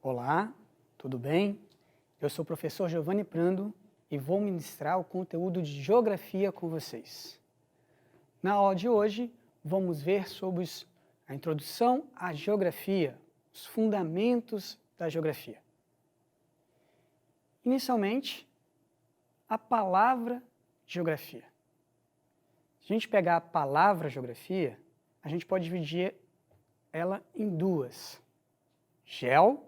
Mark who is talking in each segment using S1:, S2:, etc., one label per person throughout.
S1: Olá, tudo bem? Eu sou o professor Giovanni Prando e vou ministrar o conteúdo de Geografia com vocês. Na aula de hoje, vamos ver sobre a introdução à Geografia, os fundamentos da Geografia. Inicialmente, a palavra Geografia. Se a gente pegar a palavra Geografia, a gente pode dividir ela em duas. Geografia.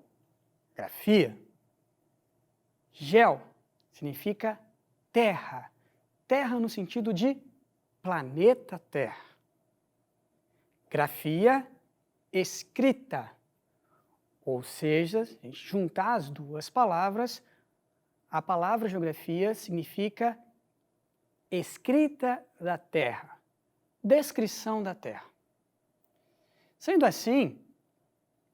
S1: Geo significa terra. Terra no sentido de planeta Terra. Grafia, escrita. Ou seja, se a gente juntar as duas palavras, a palavra geografia significa escrita da Terra, descrição da Terra. Sendo assim,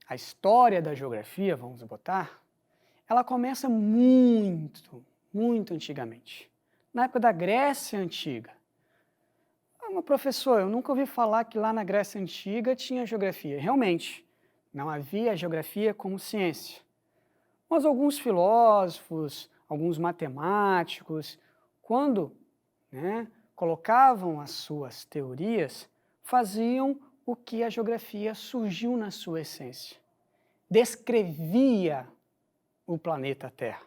S1: a história da geografia, vamos botar, ela começa muito antigamente, na época da Grécia Antiga. Mas professor, eu nunca ouvi falar que lá na Grécia Antiga tinha geografia. Realmente, não havia geografia como ciência. Mas alguns filósofos, alguns matemáticos, quando colocavam as suas teorias, faziam o que a geografia surgiu na sua essência. Descrevia o planeta Terra.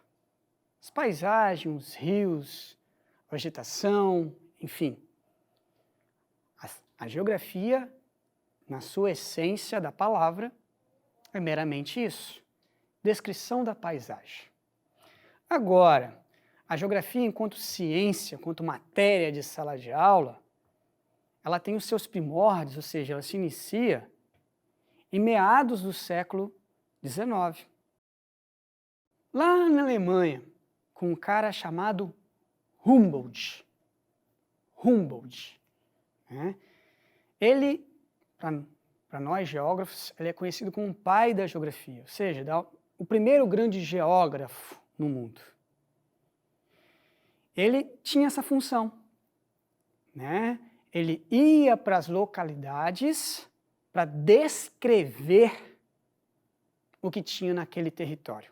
S1: As paisagens, os rios, a vegetação, enfim. A geografia, na sua essência da palavra, é meramente isso. Descrição da paisagem. Agora, a geografia enquanto ciência, enquanto matéria de sala de aula, ela tem os seus primórdios, ou seja, ela se inicia em meados do século XIX. Lá na Alemanha, com um cara chamado Humboldt. Ele, para nós geógrafos, ele é conhecido como o pai da geografia, ou seja, o primeiro grande geógrafo no mundo. Ele tinha essa função, Ele ia para as localidades para descrever o que tinha naquele território.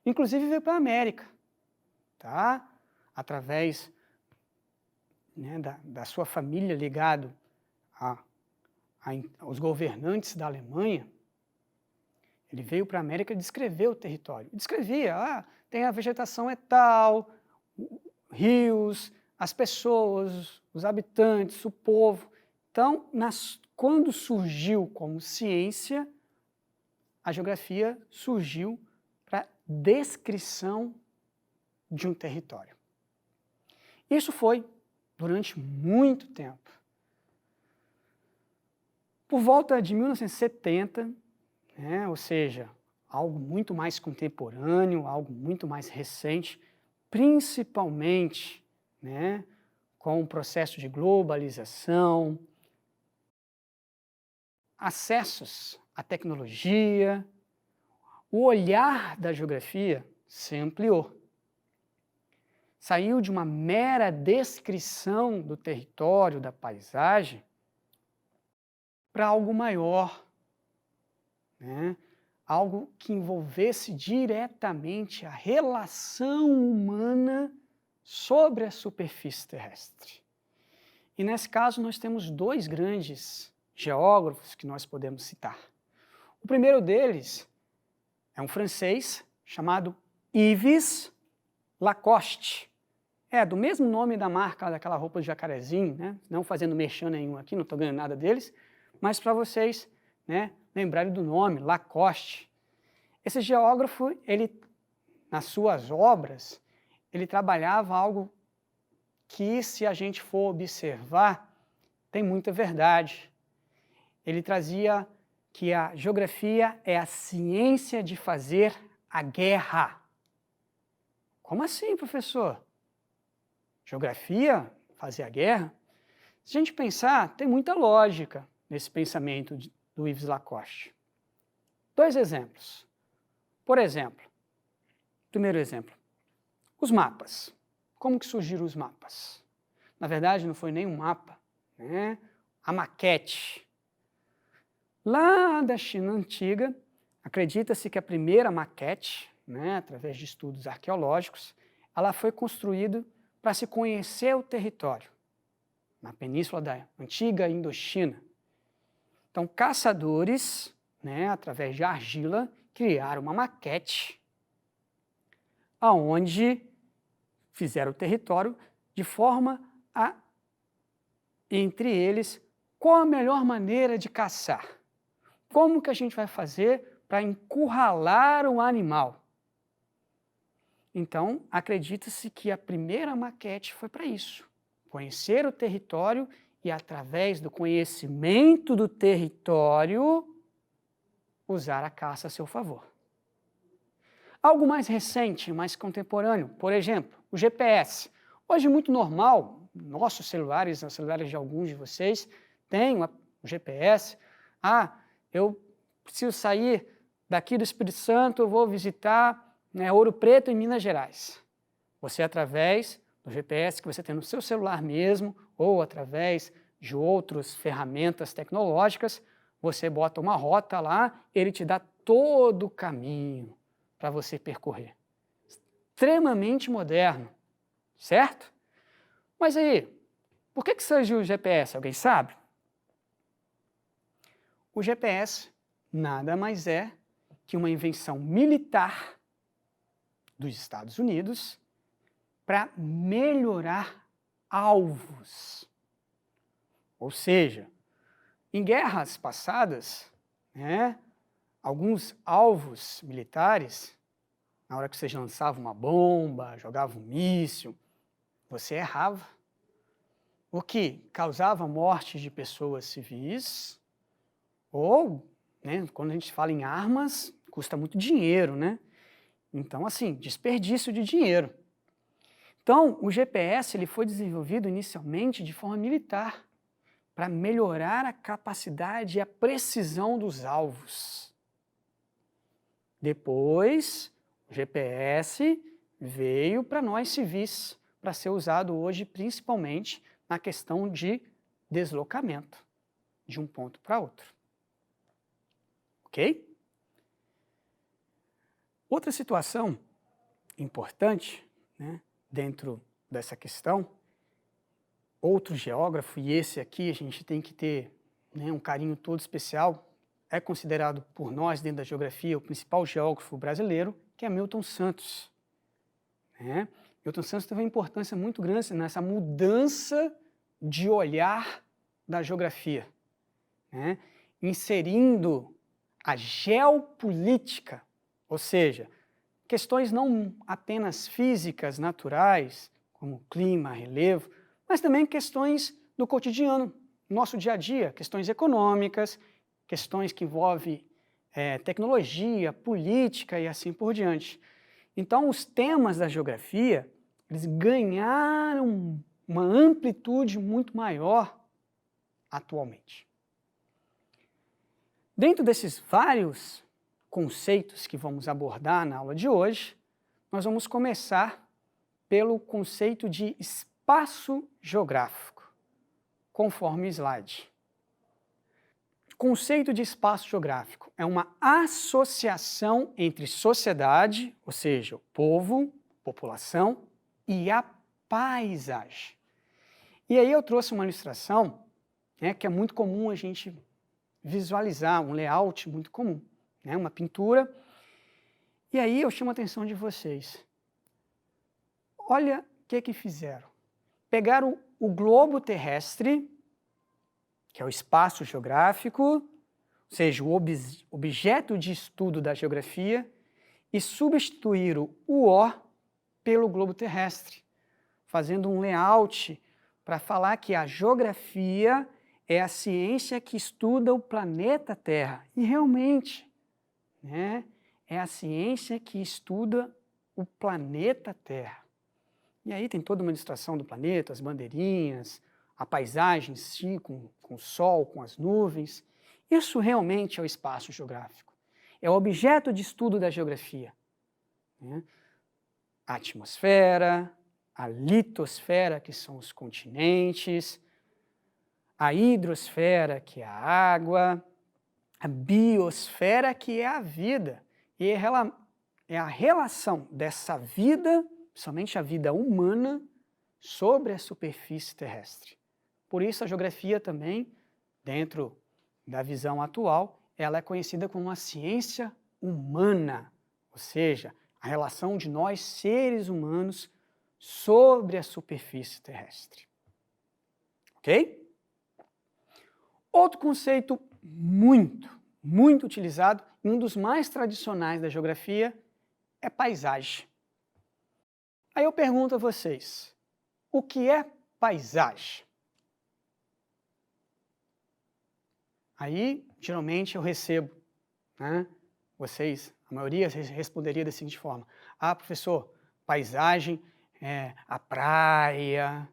S1: Inclusive veio para a América, tá? Através da sua família ligado aos governantes da Alemanha. Ele veio para a América e descreveu o território. Descrevia, tem a vegetação é tal, rios, as pessoas, os habitantes, o povo. Então, quando surgiu como ciência, a geografia surgiu para descrição de um território. Isso foi durante muito tempo. Por volta de 1970, ou seja, algo muito mais contemporâneo, algo muito mais recente, principalmente com o processo de globalização, acessos à tecnologia, o olhar da geografia se ampliou. Saiu de uma mera descrição do território, da paisagem, para algo maior, algo que envolvesse diretamente a relação humana sobre a superfície terrestre. E nesse caso nós temos dois grandes geógrafos que nós podemos citar. O primeiro deles é um francês chamado Yves Lacoste. Do mesmo nome da marca daquela roupa de jacarezinho, não fazendo merchan nenhum aqui, não estou ganhando nada deles, mas para vocês lembrarem do nome, Lacoste. Esse geógrafo, ele, nas suas obras, ele trabalhava algo que, se a gente for observar, tem muita verdade. Ele trazia que a geografia é a ciência de fazer a guerra. Como assim, professor? Geografia? Fazer a guerra? Se a gente pensar, tem muita lógica nesse pensamento do Yves Lacoste. Dois exemplos. Por exemplo, primeiro exemplo, os mapas. Como que surgiram os mapas? Na verdade, não foi nem um mapa, a maquete. Lá da China antiga, Acredita-se que a primeira maquete, né, através de estudos arqueológicos, ela foi construída para se conhecer o território, na península da antiga Indochina. Então, caçadores, né, através de argila, criaram uma maquete aonde fizeram o território de forma a, entre eles, qual a melhor maneira de caçar? Como que a gente vai fazer para encurralar o animal? Então, acredita-se que a primeira maquete foi para isso, conhecer o território e, através do conhecimento do território, usar a caça a seu favor. Algo mais recente, mais contemporâneo, por exemplo, o GPS. Hoje é muito normal, nossos celulares, os celulares de alguns de vocês, têm o GPS. Eu preciso sair daqui do Espírito Santo, eu vou visitar Ouro Preto, em Minas Gerais. Você, através do GPS que você tem no seu celular mesmo, ou através de outras ferramentas tecnológicas, você bota uma rota lá, ele te dá todo o caminho para você percorrer. Extremamente moderno, certo? Mas aí, por que surgiu o GPS? Alguém sabe? O GPS nada mais é que uma invenção militar dos Estados Unidos para melhorar alvos. Ou seja, em guerras passadas, alguns alvos militares, na hora que você lançava uma bomba, jogava um míssil, você errava, o que causava morte de pessoas civis, ou, quando a gente fala em armas, custa muito dinheiro, né? Então, assim, desperdício de dinheiro. Então, o GPS ele foi desenvolvido inicialmente de forma militar, para melhorar a capacidade e a precisão dos alvos. Depois, o GPS veio para nós civis, para ser usado hoje principalmente na questão de deslocamento de um ponto para outro. Ok? Outra situação importante, dentro dessa questão, outro geógrafo, e esse aqui a gente tem que ter um carinho todo especial, é considerado por nós, dentro da geografia, o principal geógrafo brasileiro, que é Milton Santos. Milton Santos teve uma importância muito grande nessa mudança de olhar da geografia, inserindo a geopolítica, ou seja, questões não apenas físicas, naturais, como clima, relevo, mas também questões do cotidiano, nosso dia a dia, questões econômicas, questões que envolvem tecnologia, política e assim por diante. Então, os temas da geografia, eles ganharam uma amplitude muito maior atualmente. Dentro desses vários conceitos que vamos abordar na aula de hoje, nós vamos começar pelo conceito de espaço geográfico, conforme o slide. O conceito de espaço geográfico é uma associação entre sociedade, ou seja, o povo, população, e a paisagem. E aí eu trouxe uma ilustração que é muito comum a gente visualizar, um layout muito comum, uma pintura. E aí eu chamo a atenção de vocês. Olha o que fizeram. Pegaram o globo terrestre, que é o espaço geográfico, ou seja, o objeto de estudo da geografia, e substituíram o O pelo globo terrestre, fazendo um layout para falar que a geografia é a ciência que estuda o planeta Terra. E realmente, é a ciência que estuda o planeta Terra. E aí tem toda uma ilustração do planeta, as bandeirinhas, a paisagem em si, com o sol, com as nuvens. Isso realmente é o espaço geográfico. É o objeto de estudo da geografia. A atmosfera, a litosfera, que são os continentes, a hidrosfera, que é a água, a biosfera que é a vida. E é a relação dessa vida, somente a vida humana, sobre a superfície terrestre. Por isso a geografia também, dentro da visão atual, ela é conhecida como a ciência humana, ou seja, a relação de nós, seres humanos, sobre a superfície terrestre. Ok? Outro conceito muito utilizado, e um dos mais tradicionais da geografia, é paisagem. Aí eu pergunto a vocês, o que é paisagem? Aí, geralmente, eu recebo, né, vocês, a maioria responderia da seguinte forma: ah, professor, paisagem é a praia,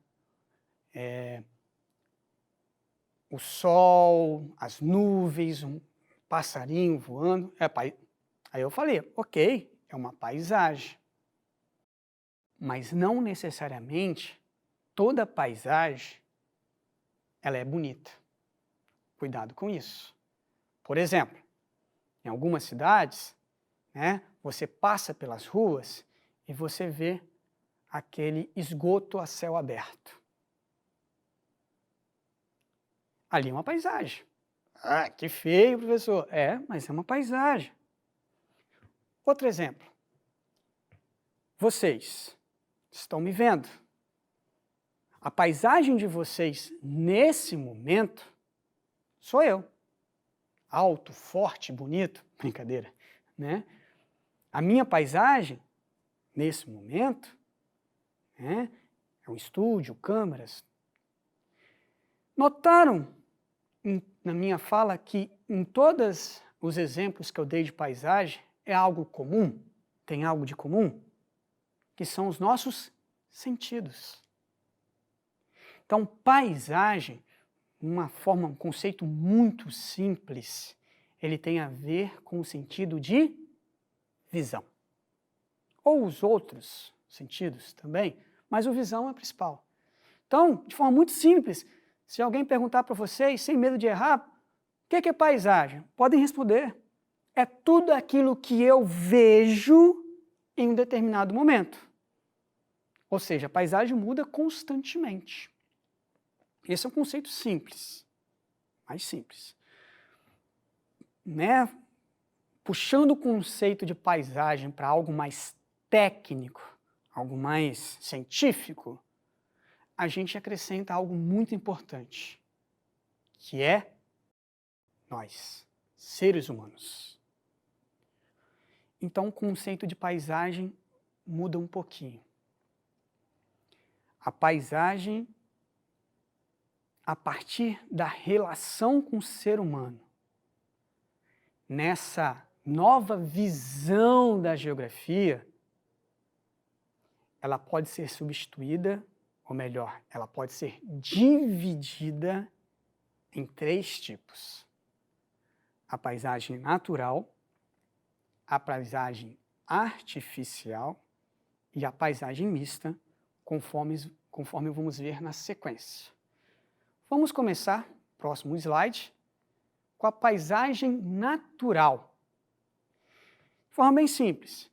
S1: o sol, as nuvens, um passarinho voando. Aí eu falei, ok, é uma paisagem. Mas não necessariamente toda paisagem ela é bonita. Cuidado com isso. Por exemplo, em algumas cidades, né, você passa pelas ruas e você vê aquele esgoto a céu aberto. Ali é uma paisagem. Ah, que feio, professor. É, mas é uma paisagem. Outro exemplo. Vocês estão me vendo. A paisagem de vocês, nesse momento, sou eu. Alto, forte, bonito. Brincadeira, né? A minha paisagem, nesse momento, né, é um estúdio, câmeras. Notaram na minha fala que em todos os exemplos que eu dei de paisagem é algo comum? Tem algo de comum? Que são os nossos sentidos. Então, paisagem, um conceito muito simples, ele tem a ver com o sentido de visão. Ou os outros sentidos também, mas o visão é o principal. Então, de forma muito simples, se alguém perguntar para vocês, sem medo de errar, o que é paisagem? Podem responder. É tudo aquilo que eu vejo em um determinado momento. Ou seja, a paisagem muda constantemente. Esse é um conceito simples, mais simples. Né? Puxando o conceito de paisagem para algo mais técnico, algo mais científico, a gente acrescenta algo muito importante, que é nós, seres humanos. Então o conceito de paisagem muda um pouquinho. A paisagem, a partir da relação com o ser humano, nessa nova visão da geografia, ela pode ser substituída, ou melhor, ela pode ser dividida em 3 tipos. A paisagem natural, a paisagem artificial e a paisagem mista, conforme vamos ver na sequência. Vamos começar, próximo slide, com a paisagem natural. De forma bem simples,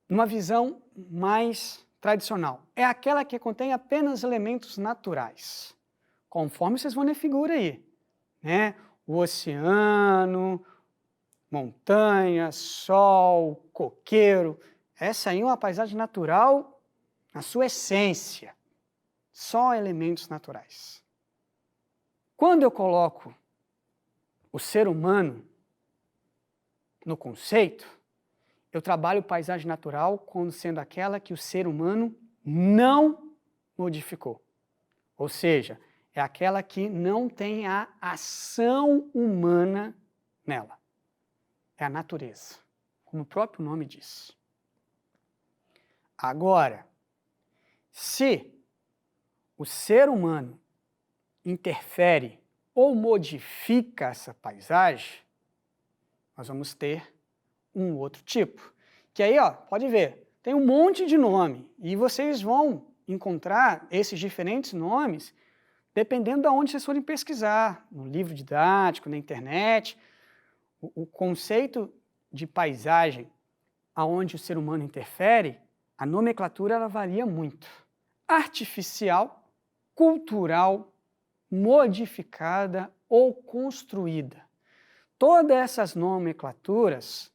S1: numa visão mais tradicional. É aquela que contém apenas elementos naturais, conforme vocês vão ver na figura aí, né? O oceano, montanha, sol, coqueiro. Essa aí é uma paisagem natural na sua essência. Só elementos naturais. Quando eu coloco o ser humano no conceito, eu trabalho paisagem natural como sendo aquela que o ser humano não modificou. Ou seja, é aquela que não tem a ação humana nela. É a natureza, como o próprio nome diz. Agora, se o ser humano interfere ou modifica essa paisagem, nós vamos ter um outro tipo. Que aí, ó, pode ver, tem um monte de nome e vocês vão encontrar esses diferentes nomes dependendo de onde vocês forem pesquisar, no livro didático, na internet. o conceito de paisagem aonde o ser humano interfere, a nomenclatura ela varia muito. Artificial, cultural, modificada ou construída. Todas essas nomenclaturas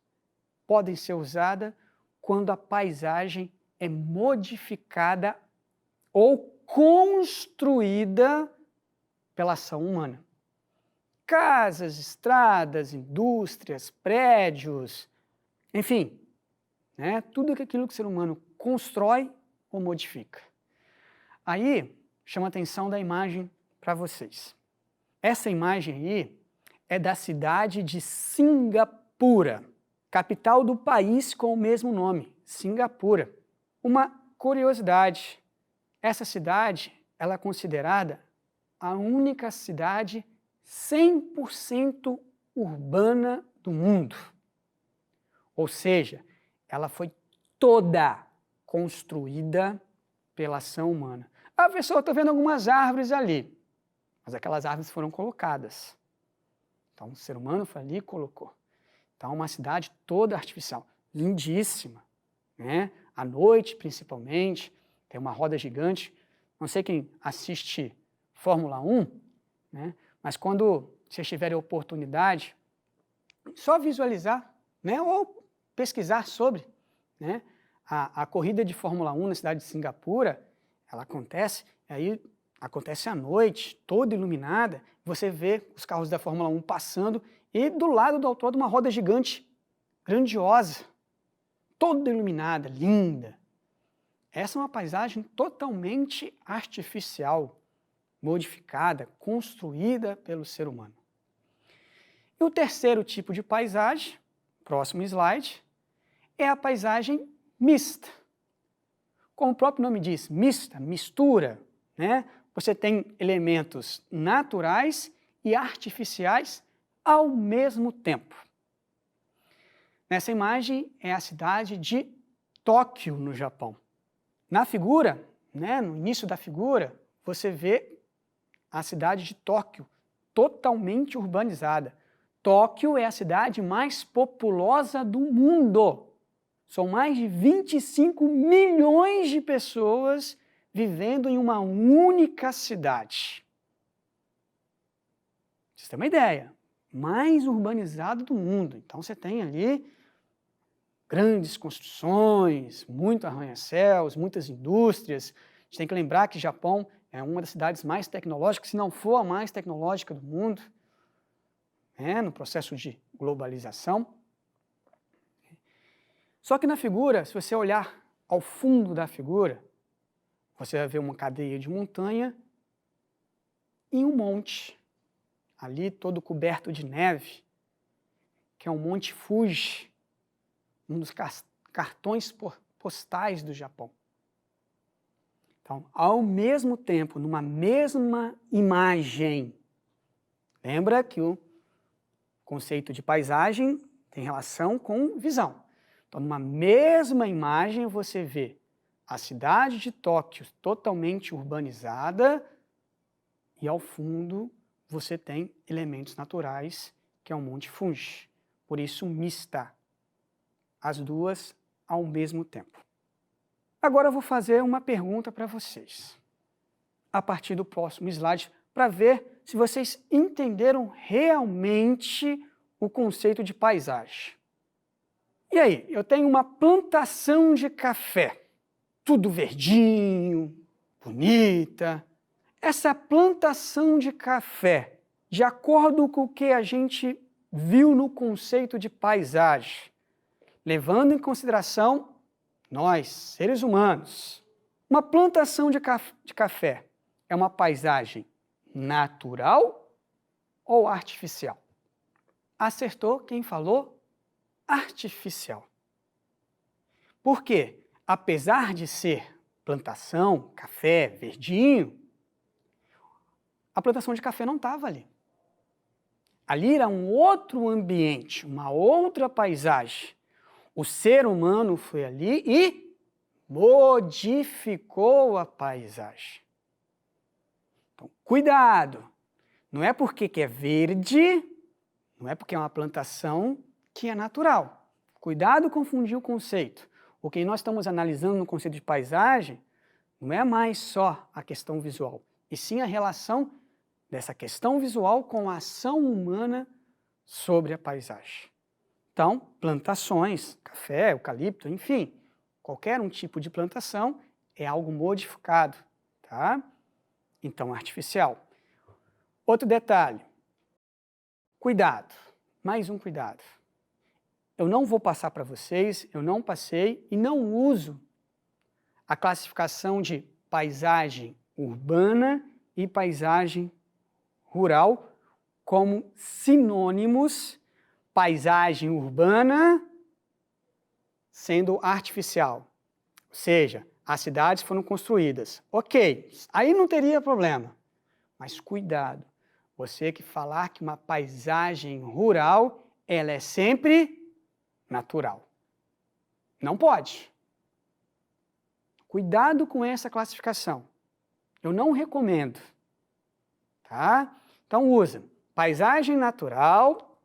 S1: podem ser usadas quando a paisagem é modificada ou construída pela ação humana. Casas, estradas, indústrias, prédios, enfim, tudo aquilo que o ser humano constrói ou modifica. Aí, chama a atenção da imagem para vocês. Essa imagem aí é da cidade de Cingapura, capital do país com o mesmo nome, Cingapura. Uma curiosidade, essa cidade ela é considerada a única cidade 100% urbana do mundo. Ou seja, ela foi toda construída pela ação humana. A pessoa está vendo algumas árvores ali, mas aquelas árvores foram colocadas. Então, o ser humano foi ali e colocou. Então, uma cidade toda artificial, lindíssima, À noite, principalmente, tem uma roda gigante. Não sei quem assiste Fórmula 1, mas quando vocês tiverem a oportunidade, só visualizar, ou pesquisar sobre, a corrida de Fórmula 1 na cidade de Cingapura, ela acontece, aí acontece à noite, toda iluminada, você vê os carros da Fórmula 1 passando e do lado do autor de uma roda gigante, grandiosa, toda iluminada, linda. Essa é uma paisagem totalmente artificial, modificada, construída pelo ser humano. E o terceiro tipo de paisagem, próximo slide, é a paisagem mista. Como o próprio nome diz, mista, mistura, Você tem elementos naturais e artificiais ao mesmo tempo. Nessa imagem é a cidade de Tóquio, no Japão. Na figura, no início da figura, você vê a cidade de Tóquio totalmente urbanizada. Tóquio é a cidade mais populosa do mundo. São mais de 25 milhões de pessoas vivendo em uma única cidade. Vocês têm uma ideia, mais urbanizado do mundo. Então você tem ali grandes construções, muito arranha-céus, muitas indústrias. A gente tem que lembrar que o Japão é uma das cidades mais tecnológicas, se não for a mais tecnológica do mundo, no processo de globalização. Só que na figura, se você olhar ao fundo da figura, você vai ver uma cadeia de montanha e um monte, ali todo coberto de neve, que é o Monte Fuji, um dos cartões postais do Japão. Então, ao mesmo tempo, numa mesma imagem, lembra que o conceito de paisagem tem relação com visão. Então, numa mesma imagem, você vê a cidade de Tóquio totalmente urbanizada e, ao fundo, você tem elementos naturais, que é o Monte Fuji. Por isso, mista. As duas ao mesmo tempo. Agora eu vou fazer uma pergunta para vocês, a partir do próximo slide, para ver se vocês entenderam realmente o conceito de paisagem. E aí, eu tenho uma plantação de café, tudo verdinho, bonita. Essa plantação de café, de acordo com o que a gente viu no conceito de paisagem, levando em consideração nós, seres humanos, uma plantação de café é uma paisagem natural ou artificial? Acertou quem falou artificial. Por quê? Apesar de ser plantação, café, verdinho, a plantação de café não estava ali. Ali era um outro ambiente, uma outra paisagem. O ser humano foi ali e modificou a paisagem. Então, cuidado! Não é porque que é verde, Não é porque é uma plantação que é natural. Cuidado confundir o conceito. O que nós estamos analisando no conceito de paisagem não é mais só a questão visual, e sim a relação dessa questão visual com a ação humana sobre a paisagem. Então, plantações, café, eucalipto, enfim, qualquer um tipo de plantação é algo modificado, tá? Então, artificial. Outro detalhe, cuidado, mais um cuidado. Eu não vou passar para vocês, eu não passei e não uso a classificação de paisagem urbana e paisagem rural como sinônimos, paisagem urbana sendo artificial. Ou seja, as cidades foram construídas. Ok, aí não teria problema. Mas cuidado, você que falar que uma paisagem rural, ela é sempre natural. Não pode. Cuidado com essa classificação. Eu não recomendo. Tá? Então usa paisagem natural,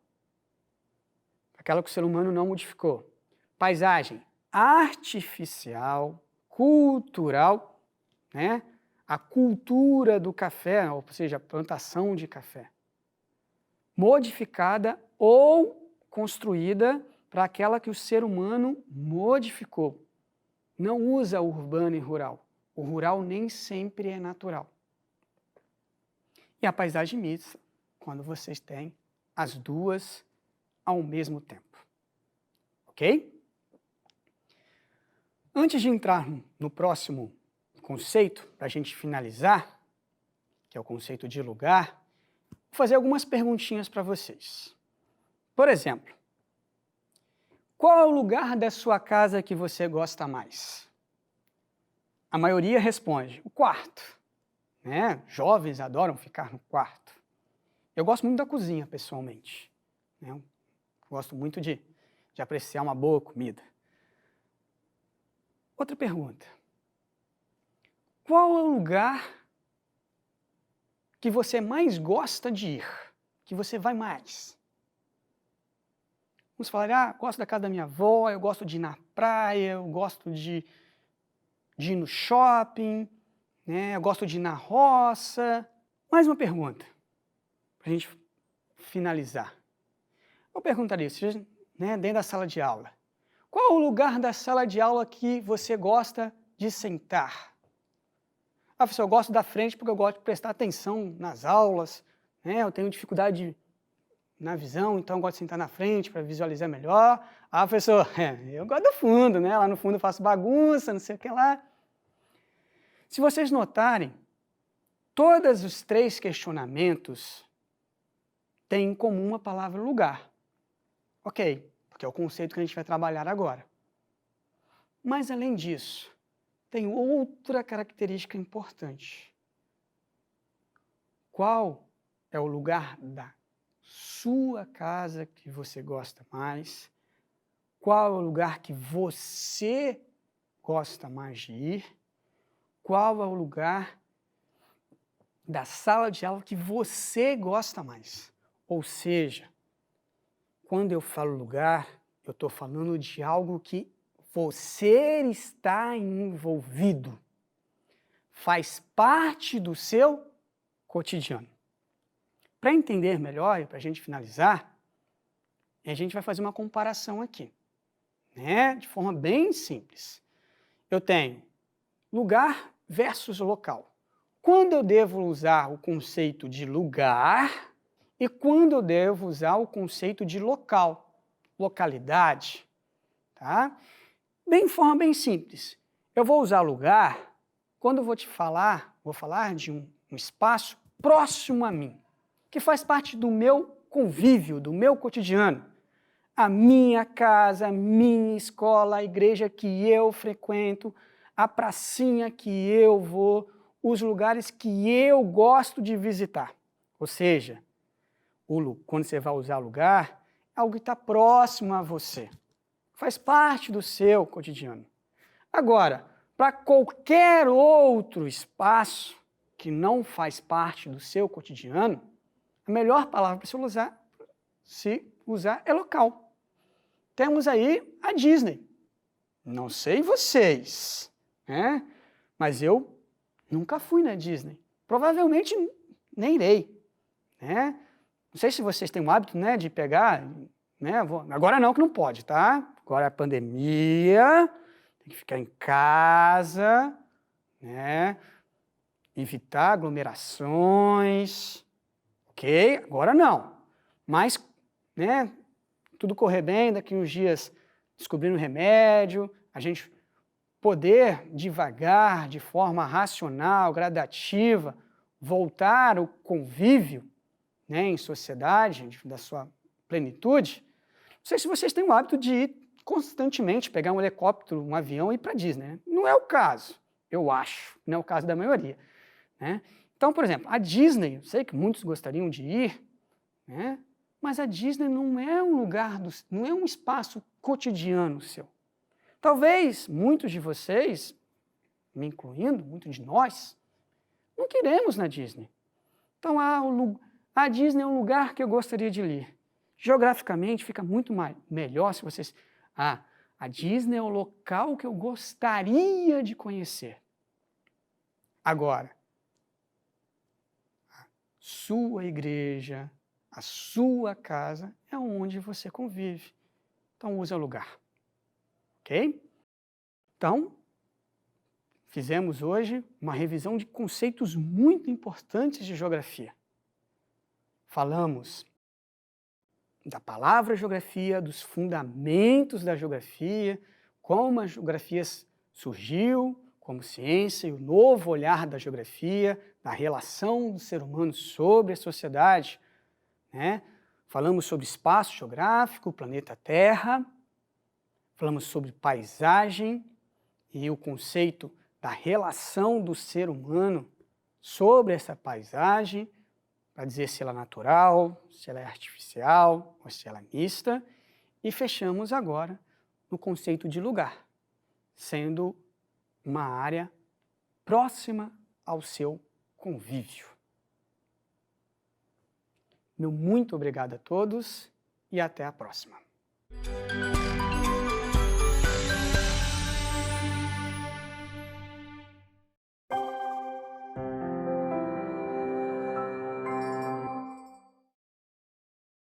S1: aquela que o ser humano não modificou. Paisagem artificial, cultural, né? A cultura do café, ou seja, a plantação de café. Modificada ou construída para aquela que o ser humano modificou. Não usa urbano e rural. O rural nem sempre é natural. E a paisagem mista, quando vocês têm as duas ao mesmo tempo. Ok? Antes de entrar no próximo conceito, para a gente finalizar, que é o conceito de lugar, vou fazer algumas perguntinhas para vocês. Por exemplo, qual é o lugar da sua casa que você gosta mais? A maioria responde, o quarto. Né? Jovens adoram ficar no quarto. Eu gosto muito da cozinha, pessoalmente. Né? Eu gosto muito de apreciar uma boa comida. Outra pergunta. Qual é o lugar que você mais gosta de ir? Que você vai mais? Uns falam, gosto da casa da minha avó, eu gosto de ir na praia, eu gosto de ir no shopping, né? Eu gosto de ir na roça. Mais uma pergunta, para a gente finalizar. Eu perguntaria, né, dentro da sala de aula, qual é o lugar da sala de aula que você gosta de sentar? Professor, eu gosto da frente porque eu gosto de prestar atenção nas aulas, né? Eu tenho dificuldade na visão, então eu gosto de sentar na frente para visualizar melhor. Professor, eu gosto do fundo, né? Lá no fundo eu faço bagunça, não sei o que lá. Se vocês notarem, todos os três questionamentos têm em comum a palavra lugar. Ok, porque é o conceito que a gente vai trabalhar agora. Mas, além disso, tem outra característica importante. Qual é o lugar da sua casa que você gosta mais? Qual é o lugar que você gosta mais de ir? Qual é o lugar da sala de aula que você gosta mais? Ou seja, quando eu falo lugar, eu estou falando de algo que você está envolvido. Faz parte do seu cotidiano. Para entender melhor e para a gente finalizar, a gente vai fazer uma comparação aqui, né? De forma bem simples. Eu tenho lugar versus local. Quando eu devo usar o conceito de lugar e quando eu devo usar o conceito de local, localidade, tá? De forma bem simples. Eu vou usar lugar quando eu vou falar de um espaço próximo a mim, que faz parte do meu convívio, do meu cotidiano. A minha casa, a minha escola, a igreja que eu frequento, a pracinha que eu vou, os lugares que eu gosto de visitar. Ou seja, quando você vai usar lugar, é algo que está próximo a você. Faz parte do seu cotidiano. Agora, para qualquer outro espaço que não faz parte do seu cotidiano, a melhor palavra para você usar se usar é local. Temos aí a Disney. Não sei vocês, né? Mas eu nunca fui na Disney. Provavelmente nem irei, né? Não sei se vocês têm o hábito, né, de pegar, né? Agora não, que não pode, tá? Agora é a pandemia, tem que ficar em casa, né? Evitar aglomerações, ok? Agora não. Mas, né, tudo correr bem, daqui uns dias descobrindo o remédio, a gente poder devagar, de forma racional, gradativa, voltar ao convívio, né, em sociedade, da sua plenitude. Não sei se vocês têm o hábito de ir constantemente, pegar um helicóptero, um avião e ir para a Disney, né? Não é o caso, eu acho, não é o caso da maioria, né? Então, por exemplo, a Disney, eu sei que muitos gostariam de ir, né? Mas a Disney não é um lugar, não é um espaço cotidiano seu. Talvez muitos de vocês, me incluindo, muitos de nós, não queremos na Disney. Então, a Disney é um lugar que eu gostaria de ir. Geograficamente, fica muito melhor se vocês... a Disney é o local que eu gostaria de conhecer. Agora, a sua igreja, a sua casa é onde você convive. Então, use o lugar. Ok? Então, fizemos hoje uma revisão de conceitos muito importantes de geografia. Falamos da palavra geografia, dos fundamentos da geografia, como a geografia surgiu como ciência e o novo olhar da geografia, da relação do ser humano sobre a sociedade, né? Falamos sobre espaço geográfico, o planeta Terra, falamos sobre paisagem e o conceito da relação do ser humano sobre essa paisagem, para dizer se ela é natural, se ela é artificial ou se ela é mista, e fechamos agora no conceito de lugar, sendo uma área próxima ao seu convívio. Meu muito obrigado a todos e até a próxima.